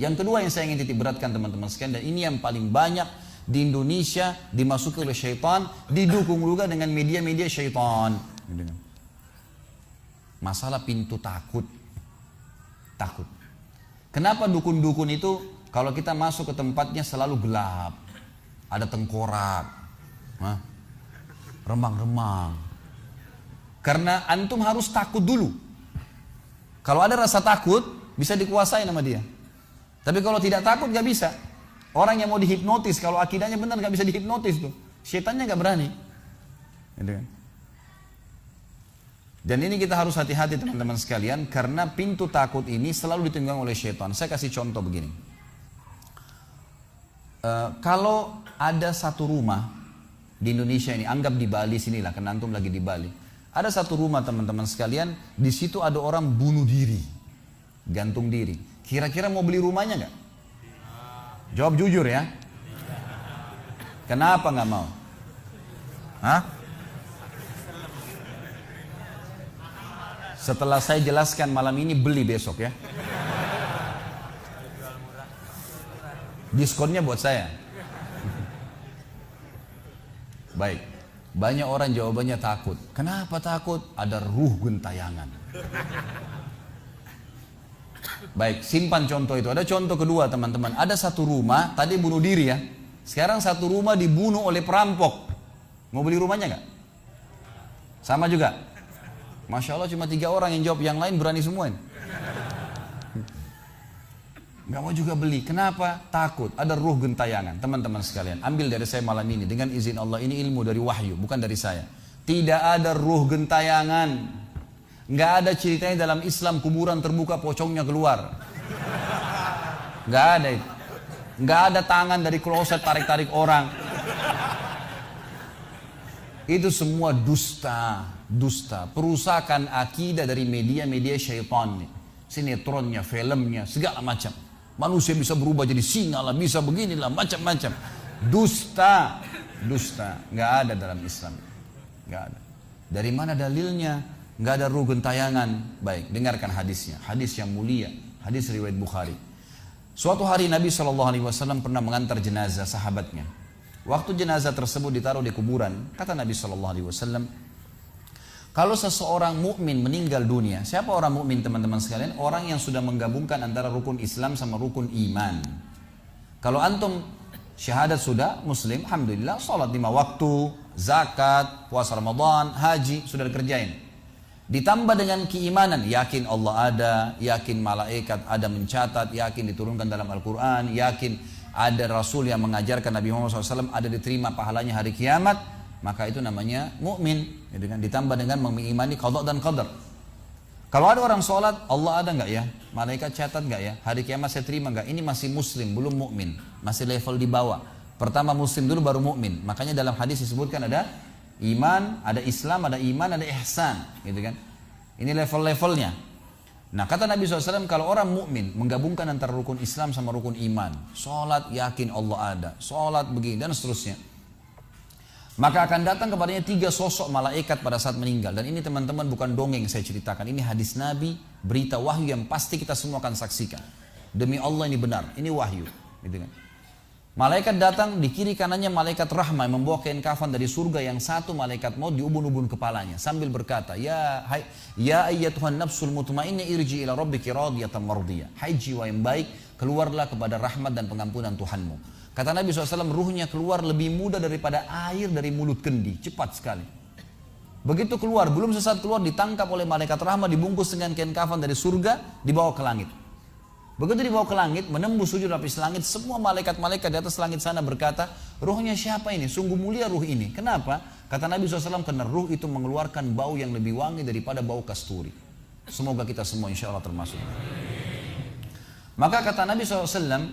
Yang kedua yang saya ingin titik beratkan teman-teman sekalian, dan ini yang paling banyak di Indonesia dimasuki oleh syaitan, didukung juga dengan media-media syaitan. Masalah pintu takut. Takut. Kenapa dukun-dukun itu kalau kita masuk ke tempatnya selalu gelap, ada tengkorak, remang-remang. Karena antum harus takut dulu. Kalau ada rasa takut, bisa dikuasai sama dia. Tapi kalau tidak takut gak bisa. Orang yang mau dihipnotis, kalau akidahnya benar gak bisa dihipnotis tuh. Syaitannya gak berani. Gitu kan? Dan ini kita harus hati-hati teman-teman sekalian, karena pintu takut ini selalu ditunggang oleh syaitan. Saya kasih contoh begini. Kalau ada satu rumah di Indonesia ini, anggap di Bali sinilah, karena antum lagi di Bali. Ada satu rumah teman-teman sekalian, di situ ada orang bunuh diri, gantung diri. Kira-kira mau beli rumahnya nggak? Jawab jujur ya. Kenapa nggak mau? Hah? Setelah saya jelaskan malam ini, beli besok ya. Diskonnya buat saya. Baik. Banyak orang jawabannya takut. Kenapa takut? Ada ruh gentayangan. Baik, simpan contoh itu. Ada contoh kedua teman-teman. Ada satu rumah, tadi bunuh diri ya. Sekarang satu rumah dibunuh oleh perampok. Mau beli rumahnya nggak? Sama juga. Masya Allah cuma 3 orang yang jawab, yang lain berani semua ini. Gak mau juga beli. Kenapa? Takut. Ada ruh gentayangan. Teman-teman sekalian, ambil dari saya malam ini dengan izin Allah. Ini ilmu dari wahyu, bukan dari saya. Tidak ada ruh gentayangan. Gak ada ceritanya dalam Islam kuburan terbuka pocongnya keluar. Gak ada itu. Gak ada tangan dari kloset tarik-tarik orang. Itu semua dusta. Dusta, perusakan akidah dari media-media syaitan nih. Sinetronnya, filmnya, segala macam. Manusia bisa berubah jadi singa lah, bisa beginilah, macam-macam. Dusta, dusta, nggak ada dalam Islam, nggak ada. Dari mana dalilnya? Nggak ada ruh gentayangan. Baik, dengarkan hadisnya. Hadis yang mulia, hadis riwayat Bukhari. Suatu hari Nabi SAW pernah mengantar jenazah sahabatnya. Waktu jenazah tersebut ditaruh di kuburan, kata Nabi SAW, kalau seseorang mukmin meninggal dunia, siapa orang mukmin teman-teman sekalian? Orang yang sudah menggabungkan antara rukun Islam sama rukun iman. Kalau antum syahadat sudah, muslim, alhamdulillah, salat 5 waktu, zakat, puasa Ramadan, haji, sudah dikerjain. Ditambah dengan keimanan, yakin Allah ada, yakin malaikat ada mencatat, yakin diturunkan dalam Al-Quran, yakin ada Rasul yang mengajarkan Nabi Muhammad SAW, ada diterima pahalanya hari kiamat, maka itu namanya mukmin. Gitu kan? Ditambah dengan mengimani qada dan qadar. Kalau ada orang sholat, Allah ada nggak ya? Malaikat catat nggak ya? Hari kiamat saya terima nggak? Ini masih muslim, belum mukmin, masih level di bawah. Pertama muslim dulu baru mukmin. Makanya dalam hadis disebutkan ada iman, ada Islam, ada iman, ada ihsan, gitu kan? Ini level-levelnya. Nah kata Nabi SAW, kalau orang mukmin menggabungkan antara rukun Islam sama rukun iman, sholat yakin Allah ada, sholat begini dan seterusnya, maka akan datang kepadanya 3 sosok malaikat pada saat meninggal. Dan ini teman-teman bukan dongeng saya ceritakan, ini hadis Nabi, berita wahyu yang pasti kita semua akan saksikan. Demi Allah ini benar, ini wahyu, gitu kan? Malaikat datang, di kiri kanannya malaikat rahmah yang membawa kain kafan dari surga, yang satu malaikat maut di ubun-ubun kepalanya sambil berkata, ya ayyatuhan nafsul mutmainnah irji ila rabbiki radiyatan mardiyah. Hai jiwa yang baik, keluarlah kepada rahmat dan pengampunan Tuhanmu. Kata Nabi SAW, ruhnya keluar lebih mudah daripada air dari mulut kendi, cepat sekali. Begitu keluar, belum sesaat keluar ditangkap oleh malaikat rahmat, dibungkus dengan kain kafan dari surga, dibawa ke langit. Begitu dibawa ke langit, menembus 7 lapis langit, semua malaikat-malaikat di atas langit sana berkata, ruhnya siapa ini? Sungguh mulia ruh ini. Kenapa? Kata Nabi SAW, karena ruh itu mengeluarkan bau yang lebih wangi daripada bau kasturi. Semoga kita semua insya Allah termasuk. Maka kata Nabi SAW,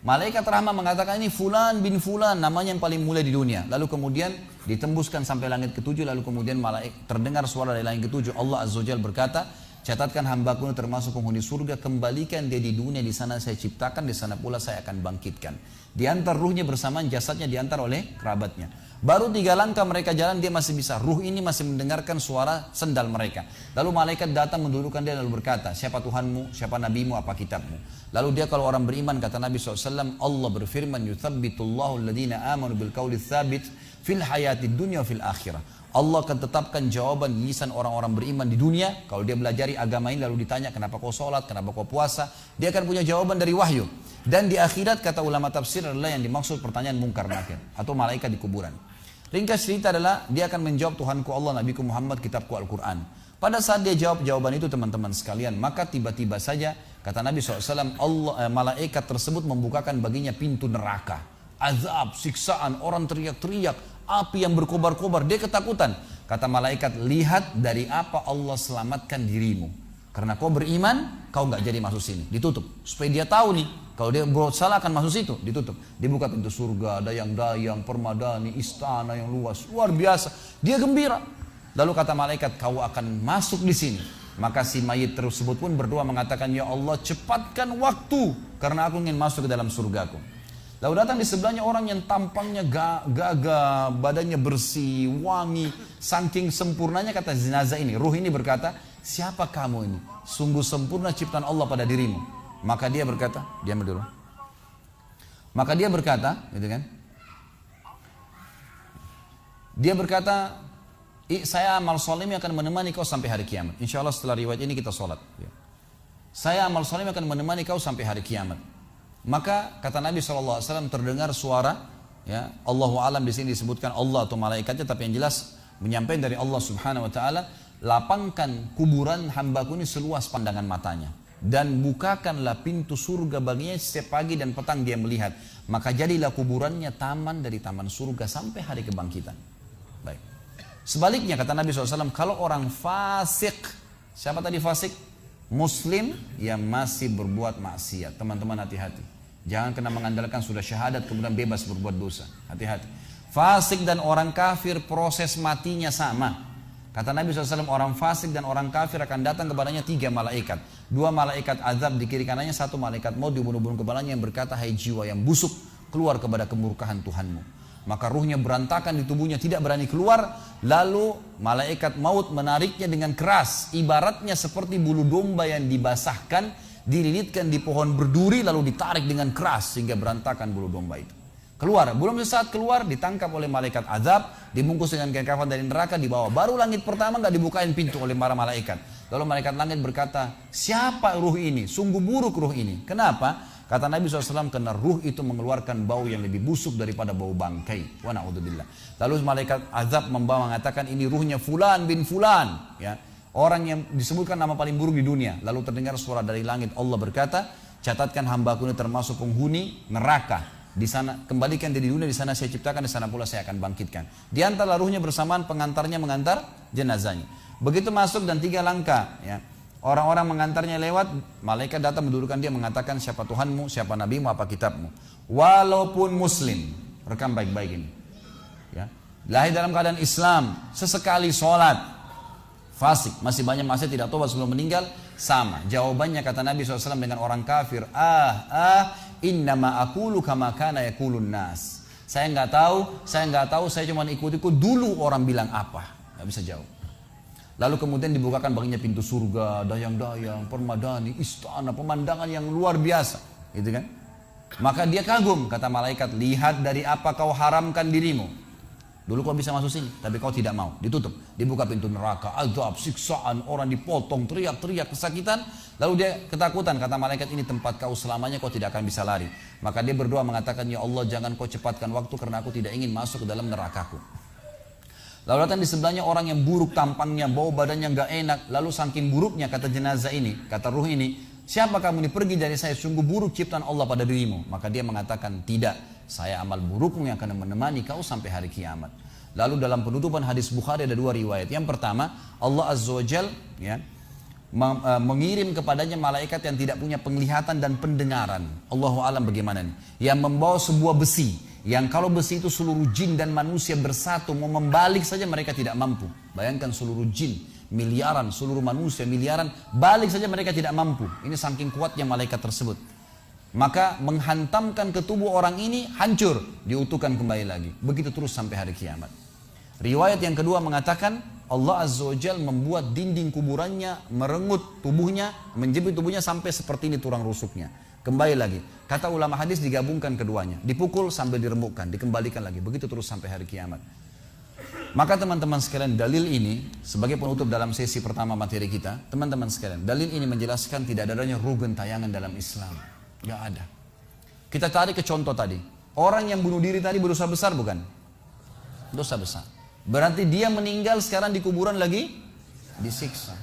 malaikat rahmah mengatakan ini fulan bin fulan, namanya yang paling mulia di dunia. Lalu kemudian ditembuskan sampai langit ke-7, lalu kemudian terdengar suara dari langit ke-7. Allah Azza wa Jalla berkata, catatkan hambaku termasuk penghuni surga, kembalikan dia di dunia, di sana saya ciptakan, di sana pula saya akan bangkitkan. Diantar ruhnya bersamaan jasadnya, diantar oleh kerabatnya. Baru 3 langkah mereka jalan dia masih bisa. Ruh ini masih mendengarkan suara sendal mereka. Lalu malaikat datang mendudukkan dia lalu berkata, siapa Tuhanmu, siapa Nabimu, apa kitabmu. Lalu dia kalau orang beriman kata Nabi SAW, Allah berfirman, yuthabbitullahu alladhina amanu bil qawli tsabit fil hayatid dunya fil akhirah. Allah akan tetapkan jawaban di lisan orang-orang beriman di dunia. Kalau dia belajari agama ini lalu ditanya kenapa kau sholat, kenapa kau puasa, dia akan punya jawaban dari wahyu. Dan di akhirat kata ulama tafsir adalah yang dimaksud pertanyaan mungkar nakir atau malaikat di kuburan. Ringkas cerita adalah dia akan menjawab Tuhanku Allah, Nabiku Muhammad, kitabku Al-Quran. Pada saat dia jawab jawaban itu teman-teman sekalian, maka tiba-tiba saja kata Nabi SAW, malaikat tersebut membukakan baginya pintu neraka. Azab, siksaan, orang teriak-teriak, api yang berkobar-kobar, dia ketakutan. Kata malaikat, lihat dari apa Allah selamatkan dirimu. Karena kau beriman, kau nggak jadi masuk sini, ditutup. Supaya dia tahu nih, kalau dia berbuat salah akan masuk situ, ditutup. Dibuka pintu surga, dayang-dayang, permadani, istana yang luas, luar biasa. Dia gembira. Lalu kata malaikat, kau akan masuk di sini. Maka si mayit tersebut pun berdoa mengatakan, ya Allah cepatkan waktu, karena aku ingin masuk ke dalam surgaku. Lalu datang di sebelahnya orang yang tampangnya gagah, badannya bersih, wangi, saking sempurnanya kata jenazah ini. Ruh ini berkata, siapa kamu ini? Sungguh sempurna ciptaan Allah pada dirimu. Maka dia berkata, diam dulu. Maka dia berkata, gitu kan? Dia berkata, saya amal soleh akan menemani kau sampai hari kiamat. Insya Allah setelah riwayat ini kita sholat. Saya amal soleh akan menemani kau sampai hari kiamat. Maka kata Nabi SAW terdengar suara, ya, Allahu alam di sini disebutkan Allah atau malaikatnya, tapi yang jelas menyampaikan dari Allah Subhanahu Wa Taala, lapangkan kuburan hambaku ini seluas pandangan matanya dan bukakanlah pintu surga baginya setiap pagi dan petang dia melihat. Maka jadilah kuburannya taman dari taman surga sampai hari kebangkitan. Baik. Sebaliknya kata Nabi SAW, kalau orang fasik, siapa tadi fasik? Muslim yang masih berbuat maksiat. Teman-teman hati-hati. Jangan kena mengandalkan sudah syahadat kemudian bebas berbuat dosa. Hati-hati. Fasik dan orang kafir proses matinya sama. Kata Nabi SAW, orang fasik dan orang kafir akan datang kepadanya 3 malaikat. 2 malaikat azab di kiri kanannya, 1 malaikat maut di bunuh-bunuh kepalanya yang berkata, hai jiwa yang busuk, keluar kepada kemurkaan Tuhanmu. Maka ruhnya berantakan di tubuhnya, tidak berani keluar. Lalu malaikat maut menariknya dengan keras. Ibaratnya seperti bulu domba yang dibasahkan, dililitkan di pohon berduri, lalu ditarik dengan keras sehingga berantakan bulu domba itu. Keluar, belum sesaat keluar ditangkap oleh malaikat azab, dibungkus dengan kain kafan dari neraka, dibawa. Baru langit pertama nggak dibukain pintu oleh para malaikat. Lalu malaikat langit berkata, siapa ruh ini? Sungguh buruk ruh ini. Kenapa? Kata Nabi SAW, karena ruh itu mengeluarkan bau yang lebih busuk daripada bau bangkai. Wa na'udzubillah. Lalu malaikat azab membawa mengatakan, ini ruhnya fulan bin fulan. Ya. Orang yang disebutkan nama paling buruk di dunia. Lalu terdengar suara dari langit. Allah berkata, catatkan hambaku ini termasuk penghuni neraka. Di sana kembalikan dia di dunia, di sana saya ciptakan, di sana pula saya akan bangkitkan. Di antara ruhnya bersamaan pengantarnya mengantar jenazahnya. Begitu masuk dan 3 langkah, ya. Orang-orang mengantarnya lewat, malaikat datang mendudukkan dia mengatakan siapa Tuhanmu, siapa Nabimu, apa kitabmu. Walaupun muslim, rekam baik-baik ini. Ya. Lahir dalam keadaan Islam, sesekali sholat, fasik, masih banyak maksiat tidak tobat sebelum meninggal, sama. Jawabannya kata Nabi SAW dengan orang kafir, innama aqulu kama kana yaqulun nas. Saya nggak tahu, saya cuma ikut-ikut dulu orang bilang apa, nggak bisa jawab. Lalu kemudian dibukakan baginya pintu surga, dayang-dayang, permadani, istana, pemandangan yang luar biasa, gitu kan? Maka dia kagum, kata malaikat, lihat dari apa kau haramkan dirimu. Dulu kau bisa masuk sini, tapi kau tidak mau, ditutup. Dibuka pintu neraka, azab, siksaan, orang dipotong, teriak-teriak, kesakitan. Lalu dia ketakutan, kata malaikat, ini tempat kau selamanya, kau tidak akan bisa lari. Maka dia berdoa mengatakan, ya Allah jangan kau cepatkan waktu karena aku tidak ingin masuk ke dalam nerakaku. Lalu datang di sebelahnya orang yang buruk tampangnya, bau badannya nggak enak. Lalu saking buruknya kata jenazah ini, kata ruh ini, siapa kamu ini? Pergi dari saya, sungguh buruk ciptaan Allah pada dirimu. Maka dia mengatakan, tidak, saya amal burukmu yang akan menemani kau sampai hari kiamat. Lalu dalam penutupan hadis Bukhari ada 2 riwayat. Yang pertama, Allah Azza wa Jal, ya, mengirim kepadanya malaikat yang tidak punya penglihatan dan pendengaran. Allahu alam bagaimana nih? Yang membawa sebuah besi. Yang kalau besi itu seluruh jin dan manusia bersatu, mau membalik saja mereka tidak mampu. Bayangkan seluruh jin, miliaran, seluruh manusia miliaran, balik saja mereka tidak mampu. Ini saking kuatnya malaikat tersebut. maka menghantamkan ke tubuh orang ini hancur, diutuhkan kembali lagi. Begitu terus sampai hari kiamat. Riwayat yang kedua mengatakan Allah Azza wa Jalla membuat dinding kuburannya merenggut tubuhnya, menjepit tubuhnya sampai seperti ini tulang rusuknya. Kembali lagi. Kata ulama hadis digabungkan keduanya, dipukul sambil diremukkan, dikembalikan lagi. Begitu terus sampai hari kiamat. Maka teman-teman sekalian, dalil ini sebagai penutup dalam sesi pertama materi kita, teman-teman sekalian, dalil ini menjelaskan tidak adanya rugen tayangan dalam Islam. Gak ada. Kita tarik ke contoh tadi. Orang yang bunuh diri tadi berdosa besar bukan? Dosa besar. Berarti dia meninggal sekarang di kuburan lagi disiksa.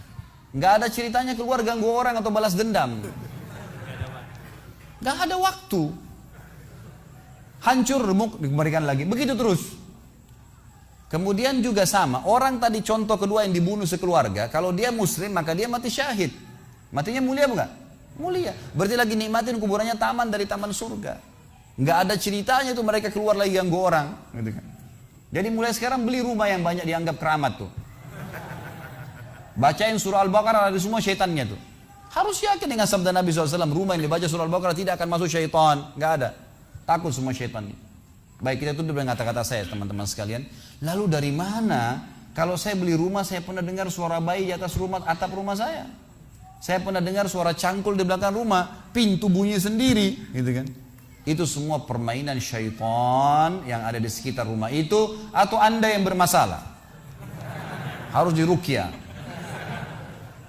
Gak ada ceritanya keluar ganggu orang atau balas dendam. Gak ada waktu. Hancur, remuk, dikembalikan lagi. Begitu terus. Kemudian juga sama. Orang tadi contoh kedua yang dibunuh sekeluarga. Kalau dia muslim maka dia mati syahid. Matinya mulia bukan? Mulia. Berarti lagi nikmatin kuburannya taman dari taman surga. Gak ada ceritanya tuh mereka keluar lagi ganggu orang. Gitu kan. Jadi mulai sekarang beli rumah yang banyak dianggap keramat tuh. Bacain surah Al-Baqarah ada semua syaitannya tuh. Harus yakin dengan sabda Nabi SAW, rumah yang dibaca surah Al-Baqarah tidak akan masuk syaitan. Gak ada. Takut semua syaitan. Baik, kita tutup dengan kata-kata saya teman-teman sekalian. Lalu dari mana kalau saya beli rumah saya pernah dengar suara bayi di atas rumah, atap rumah saya. Saya pernah dengar suara cangkul di belakang rumah, pintu bunyi sendiri, gitu kan. Itu semua permainan syaitan yang ada di sekitar rumah itu, atau Anda yang bermasalah. Harus diruqyah.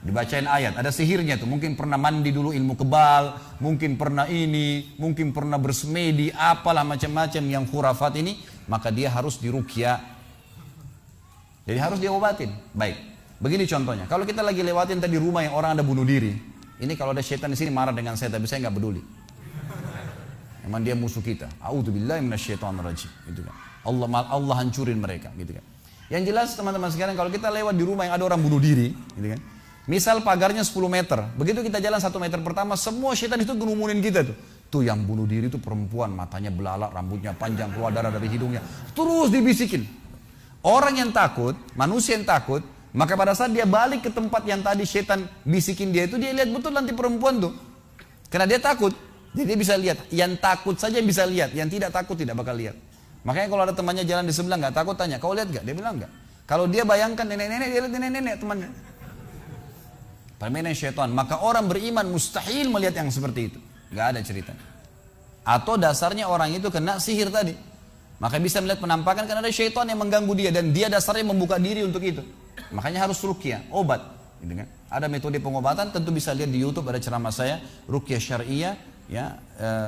Dibacain ayat, ada sihirnya tuh. Mungkin pernah mandi dulu ilmu kebal, mungkin pernah ini, mungkin pernah bersemedi, apalah macam-macam yang khurafat ini, maka dia harus diruqyah. Jadi harus diobatin. Baik, begini contohnya. Kalau kita lagi lewatin tadi rumah yang orang ada bunuh diri, ini kalau ada syaitan di sini marah dengan saya, tapi saya nggak peduli. Emang dia musuh kita. A'udzubillahi minasyaitonirrajim. Gitu kan. Allah hancurin mereka. Gitu kan. Yang jelas teman-teman sekalian, kalau kita lewat di rumah yang ada orang bunuh diri, gitu kan. Misal pagarnya 10 meter, begitu kita jalan 1 meter pertama, semua syaitan itu ngerumunin kita tuh. Tuh yang bunuh diri itu perempuan, matanya belalak, rambutnya panjang, keluar darah dari hidungnya. Terus dibisikin. Orang yang takut, manusia yang takut, maka pada saat dia balik ke tempat yang tadi syaitan bisikin dia itu, dia lihat betul nanti perempuan tuh. Karena dia takut, jadi dia bisa lihat. Yang takut saja bisa lihat, yang tidak takut tidak bakal lihat. Makanya kalau ada temannya jalan di sebelah nggak takut, tanya, kau lihat nggak? Dia bilang nggak. Kalau dia bayangkan nenek-nenek, dia lihat nenek-nenek temannya. Permainan syaitan. Maka orang beriman mustahil melihat yang seperti itu. Gak ada ceritanya. Atau dasarnya orang itu kena sihir tadi. Maka bisa melihat penampakan karena ada syaitan yang mengganggu dia. Dan dia dasarnya membuka diri untuk itu. Makanya harus ruqyah, obat. Gitu kan? Ada metode pengobatan, tentu bisa lihat di YouTube, ada ceramah saya, ruqyah syariah. Ya,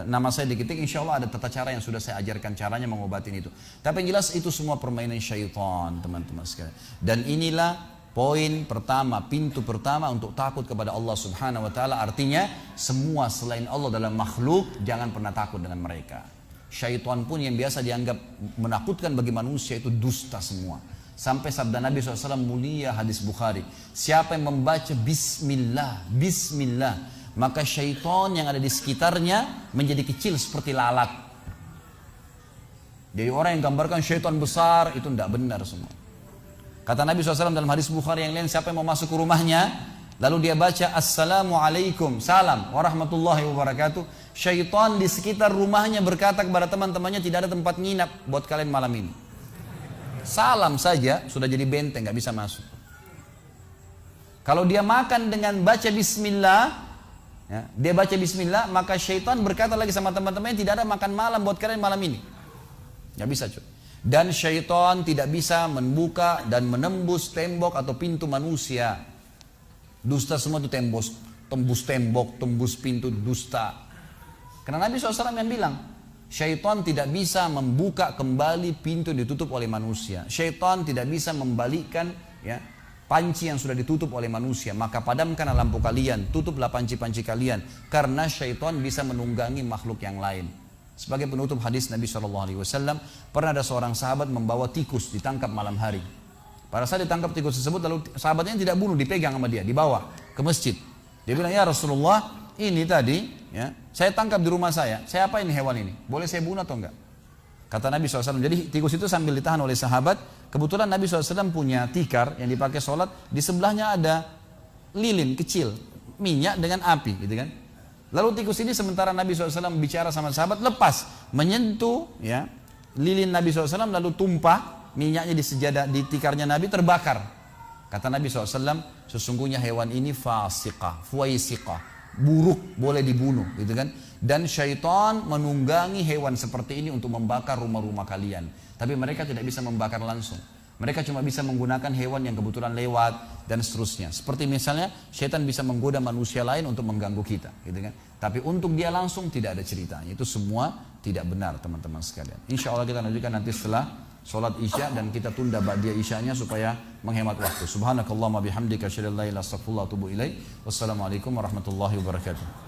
nama saya diketik, insya Allah ada tata cara yang sudah saya ajarkan caranya mengobatin itu. Tapi yang jelas itu semua permainan syaitan, teman-teman sekalian. Dan inilah poin pertama, pintu pertama untuk takut kepada Allah Subhanahu wa taala. Artinya semua selain Allah dalam makhluk jangan pernah takut dengan mereka. Syaitan pun yang biasa dianggap menakutkan bagi manusia itu dusta semua. Sampai sabda Nabi SAW mulia hadis Bukhari, siapa yang membaca bismillah, bismillah, maka syaitan yang ada di sekitarnya menjadi kecil seperti lalat. Jadi orang yang gambarkan syaitan besar itu tidak benar semua. Kata Nabi SAW dalam hadis Bukhari yang lain, siapa yang mau masuk ke rumahnya, lalu dia baca Assalamualaikum, salam warahmatullahi wabarakatuh. Syaitan di sekitar rumahnya berkata kepada teman-temannya, tidak ada tempat nginap buat kalian malam ini. Salam saja sudah jadi benteng, gak bisa masuk. Kalau dia makan dengan baca bismillah, ya, dia baca bismillah, maka syaitan berkata lagi sama teman-temannya, tidak ada makan malam buat kalian malam ini. Gak bisa cuy. Dan syaitan tidak bisa membuka dan menembus tembok atau pintu manusia. Dusta semua itu tembus tembok, tembus pintu, dusta. Karena Nabi SAW yang bilang, syaitan tidak bisa membuka kembali pintu yang ditutup oleh manusia. Syaitan tidak bisa membalikkan ya, panci yang sudah ditutup oleh manusia. Maka padamkanlah lampu kalian, tutuplah panci-panci kalian. Karena syaitan bisa menunggangi makhluk yang lain. Sebagai penutup hadis Nabi SAW, pernah ada seorang sahabat membawa tikus ditangkap malam hari. Pada saat ditangkap tikus tersebut, lalu sahabatnya tidak bunuh, dipegang sama dia, dibawa ke masjid. Dia bilang, ya Rasulullah, ini tadi, ya, saya tangkap di rumah saya apa ini hewan ini? Boleh saya bunuh atau enggak? Kata Nabi SAW, jadi tikus itu sambil ditahan oleh sahabat, kebetulan Nabi SAW punya tikar yang dipakai sholat, di sebelahnya ada lilin kecil, minyak dengan api, gitu kan? Lalu tikus ini sementara Nabi SAW bicara sama sahabat, lepas, menyentuh ya lilin Nabi SAW, lalu tumpah minyaknya di sejadah, di tikarnya Nabi, terbakar. Kata Nabi SAW, sesungguhnya hewan ini fasiqah, fuaisiqah, buruk, boleh dibunuh, gitu kan. Dan syaitan menunggangi hewan seperti ini untuk membakar rumah-rumah kalian. Tapi mereka tidak bisa membakar langsung. Mereka cuma bisa menggunakan hewan yang kebetulan lewat dan seterusnya. Seperti misalnya syaitan bisa menggoda manusia lain untuk mengganggu kita, gitu kan. Tapi untuk dia langsung tidak ada ceritanya. Itu semua tidak benar, teman-teman sekalian. Insya Allah kita lanjutkan nanti setelah sholat isya, dan kita tunda ba'diyah isyanya supaya menghemat waktu. Subhanakallahumma bihamdika asyhadu an la ilaha illa anta astaghfiruka wa atubu ilaik. Wassalamualaikum warahmatullahi wabarakatuh.